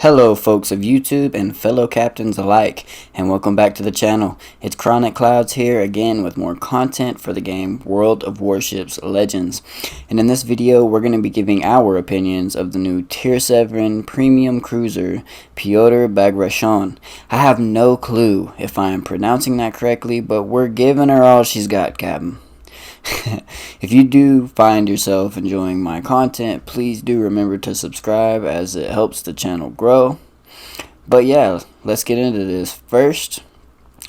Hello folks of YouTube and fellow captains alike, and welcome back to the channel. It's Chronic Clouds here again with more content for the game World of Warships Legends. And in this video we're going to be giving our opinions of the new Tier 7 premium cruiser Bagration. I have no clue if I am pronouncing that correctly, but we're giving her all she's got, Captain. If you do find yourself enjoying my content, please do remember to subscribe as it helps the channel grow. But yeah, let's get into this. First,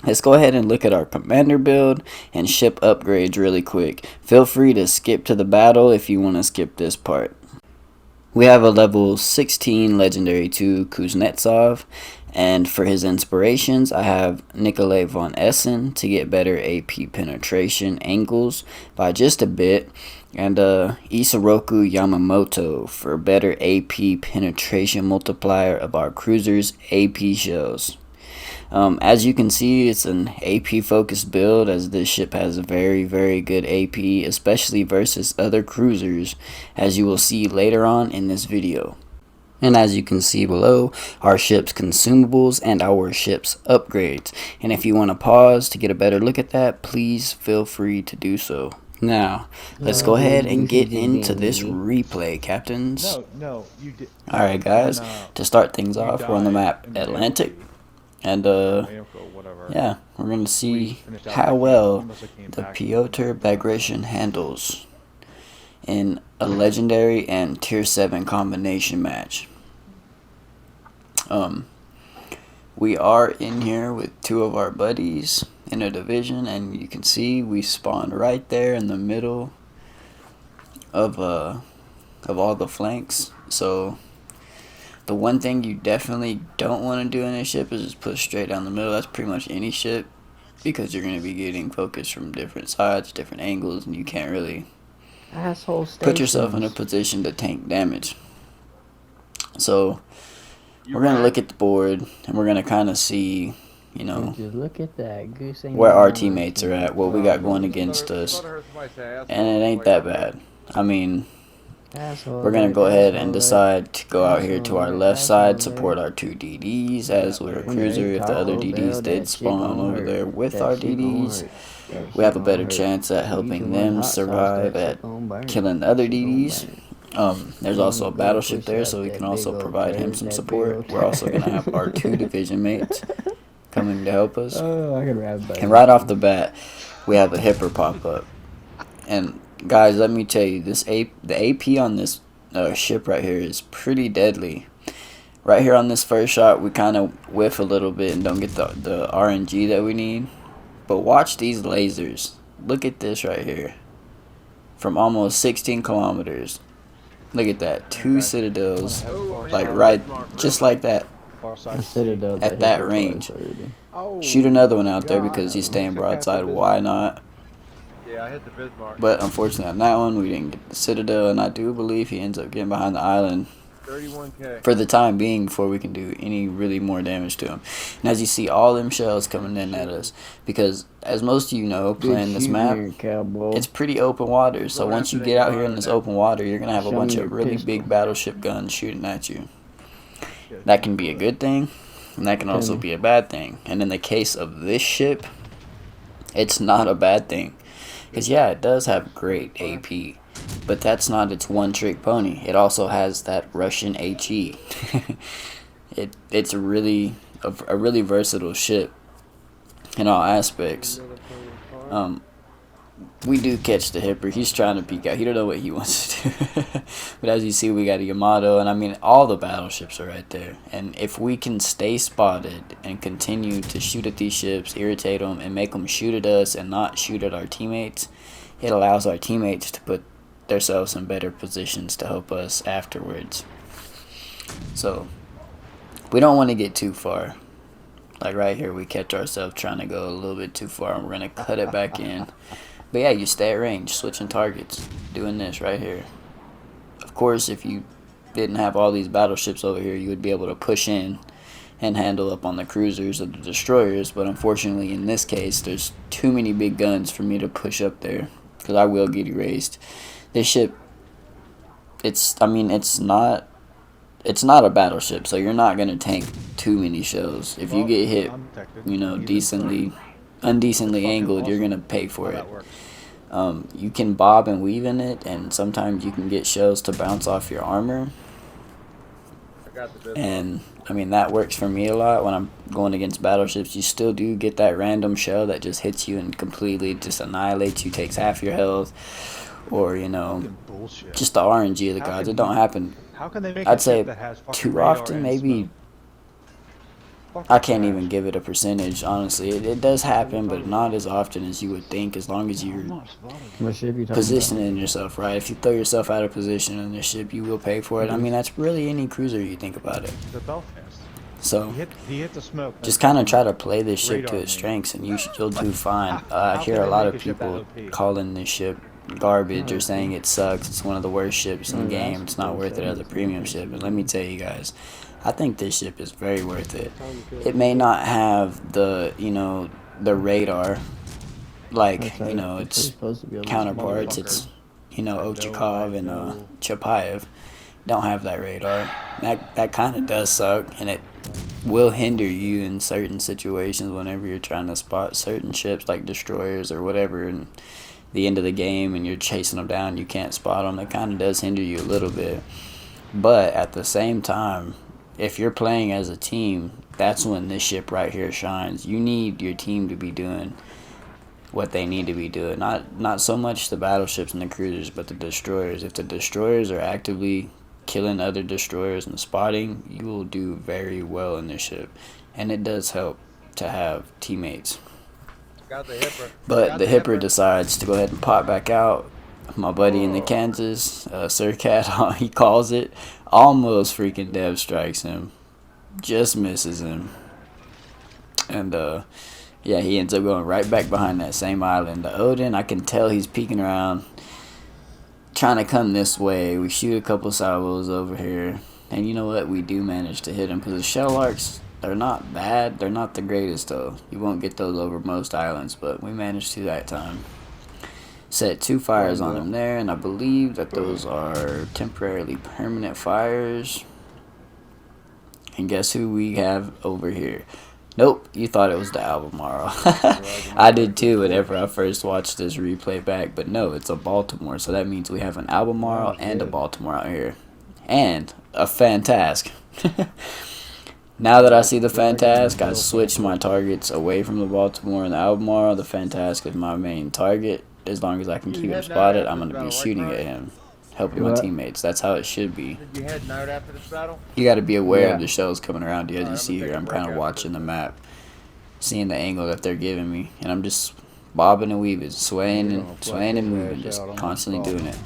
let's go ahead and look at our commander build and ship upgrades really quick. Feel free to skip to the battle if you want to skip this part. We have a level 16 legendary 2 Kuznetsov, and for his inspirations I have Nikolai von Essen to get better AP penetration angles by just a bit, and Isoroku Yamamoto for better AP penetration multiplier of our cruiser's AP shells. As you can see, it's an AP focused build, as this ship has a very good AP, especially versus other cruisers, as you will see later on in this video. And as you can see below, our ship's consumables and our ship's upgrades. And if you want to pause to get a better look at that, please feel free to do so. Now, let's go ahead and get into this replay, captains. No, you did. Alright guys, to start things off, we're on the map Atlantic. And yeah, we're going to see how well the Bagration handles in a legendary and tier 7 combination match. We are in here with two of our buddies in a division, and you can see we spawned right there in the middle of all the flanks. So the one thing you definitely don't want to do in this ship is just push straight down the middle. That's pretty much any ship, because you're going to be getting focus from different sides, different angles, and you can't really put yourself in a position to tank damage. So we're going to look at the board, and we're going to kind of see, you know, just look at that. Goose ain't where our teammates are at, what we got going against us, and it ain't that bad. I mean, we're going to go ahead and decide to go out here to our left side, support our two DDs as we're a cruiser. If the other DDs did spawn over there with our DDs, we have a better chance at helping them survive at killing the other DDs. There's also a battleship there, so we can also provide him some support. We're also going to have our two division mates coming to help us. And right off the bat, we have a hipper pop up. And guys, let me tell you, the AP on this ship right here is pretty deadly. Right here on this first shot, we kind of whiff a little bit and don't get the RNG that we need. But watch these lasers. Look at this right here. From almost 16 kilometers. Look at that. Two citadels. Like right, just like that. At that range. Shoot another one out there because he's staying broadside. Why not? But unfortunately on that one we didn't get the citadel, and I do believe he ends up getting behind the island for the time being before we can do any really more damage to him. And as you see, all them shells coming in at us, because as most of you know, playing this map, it's pretty open water. So once you get out here in this open water, you're gonna have a bunch of really big battleship guns shooting at you. That can be a good thing, and that can also be a bad thing. And in the case of this ship, it's not a bad thing. Because yeah, it does have great AP, but that's not its one-trick pony. It also has that Russian HE. It's a really versatile ship in all aspects. We do catch the hipper. He's trying to peek out. He don't know what he wants to do. But as you see, we got a Yamato, and I mean, all the battleships are right there. And if we can stay spotted and continue to shoot at these ships, irritate them, and make them shoot at us and not shoot at our teammates, it allows our teammates to put themselves in better positions to help us afterwards. So we don't want to get too far. Like right here, we catch ourselves trying to go a little bit too far, and we're going to cut it back in. But yeah, you stay at range, switching targets, doing this right here. Of course, if you didn't have all these battleships over here, you would be able to push in and handle up on the cruisers or the destroyers. But unfortunately, in this case, there's too many big guns for me to push up there, because I will get erased. This ship, it's not it's not a battleship, so you're not going to tank too many shells. If you get hit, you know, undecently angled, you're going to pay for it. You can bob and weave in it, and sometimes you can get shells to bounce off your armor. And I mean, that works for me a lot when I'm going against battleships. You still do get that random shell that just hits you and completely just annihilates you, takes half your health, or you know, just the RNG of the gods. It don't happen. I'd say too often, maybe. I can't even give it a percentage, honestly. It does happen, but not as often as you would think, as long as you're positioning yourself right. If you throw yourself out of position in this ship, you will pay for it. I mean, that's really any cruiser you think about it. So, just kind of try to play this ship to its strengths, and you'll do fine. I hear a lot of people calling this ship garbage or saying it sucks. It's one of the worst ships in the game. It's not worth it as a premium ship. But let me tell you guys, I think this ship is very worth it. It may not have the, you know, the radar like, you know, its counterparts. It's, you know, Ochakov and Chapayev don't have that radar. That kind of does suck, and it will hinder you in certain situations whenever you're trying to spot certain ships like destroyers or whatever in the end of the game and you're chasing them down, you can't spot them. It kind of does hinder you a little bit. But at the same time, if you're playing as a team, that's when this ship right here shines. You need your team to be doing what they need to be doing. Not so much the battleships and the cruisers, but the destroyers. If the destroyers are actively killing other destroyers and spotting, you will do very well in this ship. And it does help to have teammates. But the Hipper decides to go ahead and pop back out. My buddy in the Kansas, Surcat, he calls it, almost freaking dev strikes him, just misses him, and yeah, he ends up going right back behind that same island. The Odin, I can tell he's peeking around, trying to come this way. We shoot a couple salvos over here, and you know what, we do manage to hit him, because the shell arcs, they're not bad, they're not the greatest though. You won't get those over most islands, but we managed to that time. Set 2 fires on him there, and I believe that those are temporarily permanent fires. And guess who we have over here? Nope, you thought it was the Albemarle. I did too whenever I first watched this replay back, but no, it's a Baltimore. So that means we have an Albemarle and a Baltimore out here. And a Fantask. Now that I see the Fantask, I switched my targets away from the Baltimore and the Albemarle. The Fantask is my main target. As long as I can keep him spotted, I'm going to be shooting at him, helping my teammates. That's how it should be. You got to be aware of the shells coming around you. As you see here, I'm kind of watching the map, seeing the angle that they're giving me, and I'm just bobbing and weaving, swaying and moving, just constantly doing it.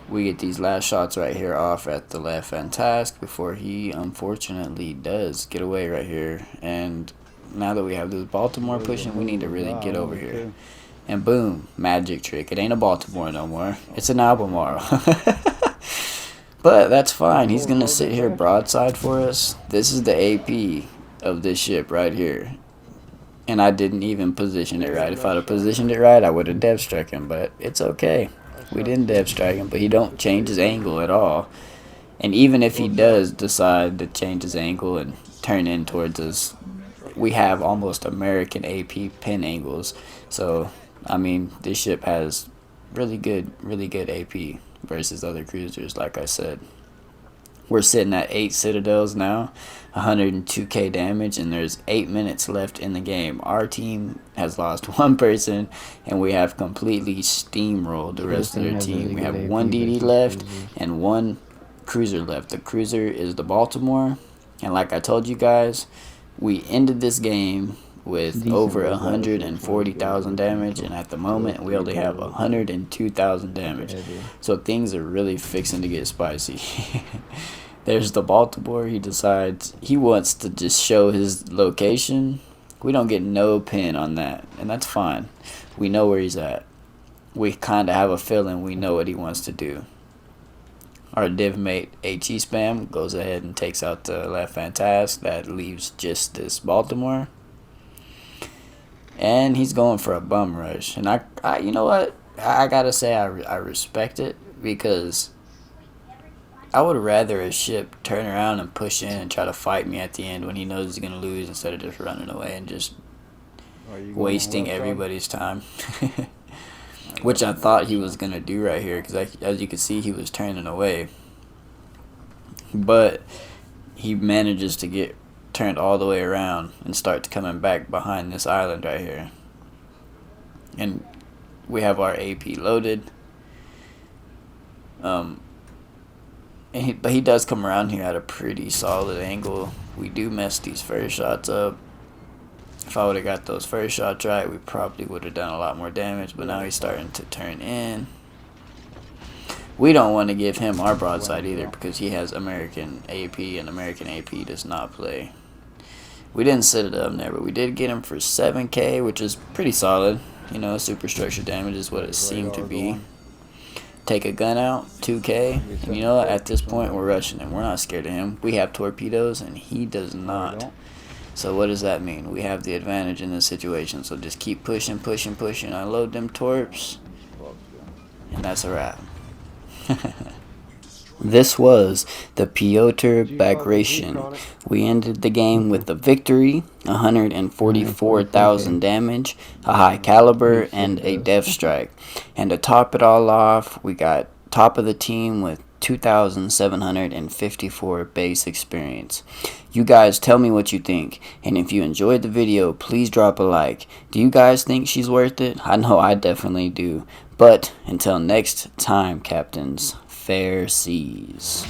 We get these last shots right here off at the left Fantask before he unfortunately does get away right here. And now that we have this Baltimore pushing, we need to really get over here. And boom, magic trick. It ain't a Baltimore no more. It's an Albemarle. But that's fine. He's going to sit here broadside for us. This is the AP of this ship right here. And I didn't even position it right. If I'd have positioned it right, I would have dev struck him. But it's okay. We didn't dev strike him. But he don't change his angle at all. And even if he does decide to change his angle and turn in towards us, we have almost American AP pin angles. So I mean, this ship has really good AP versus other cruisers, like I said. We're sitting at 8 citadels now, 102k damage, and there's 8 minutes left in the game. Our team has lost 1 person, and we have completely steamrolled the rest of their team. We have 1 DD left and 1 cruiser left. The cruiser is the Baltimore, and like I told you guys, we ended this game with over 140,000 damage, and at the moment we only have 102,000 damage. So things are really fixing to get spicy. There's the Baltimore. He decides he wants to just show his location. We don't get no pin on that, and that's fine. We know where he's at. We kind of have a feeling we know what he wants to do. Our div mate HE Spam goes ahead and takes out the left Fantask. That leaves just this Baltimore. And he's going for a bum rush. And I you know what? I gotta say I respect it, because I would rather a ship turn around and push in and try to fight me at the end when he knows he's gonna lose, instead of just running away and just wasting everybody's time. Which I thought he was gonna do right here, because as you can see, he was turning away. But he manages to get turned all the way around and starts coming back behind this island right here. And we have our AP loaded. But he does come around here at a pretty solid angle. We do mess these first shots up. If I would have got those first shots right, we probably would have done a lot more damage. But now he's starting to turn in. We don't want to give him our broadside either, because he has American AP, and American AP does not play. We didn't set it up there, but we did get him for 7k, which is pretty solid. You know, superstructure damage is what it seemed to be. Take a gun out, 2k, and you know what? At this point, we're rushing him. We're not scared of him. We have torpedoes, and he does not. So what does that mean? We have the advantage in this situation. So just keep pushing, pushing, pushing. I load them torps, and that's a wrap. This was the Piotr Bagration. We ended the game with a victory, 144,000 damage, a high caliber, and a death strike. And to top it all off, we got top of the team with 2,754 base experience. You guys tell me what you think, and if you enjoyed the video, please drop a like. Do you guys think she's worth it? I know I definitely do. But until next time, captains, fair seas.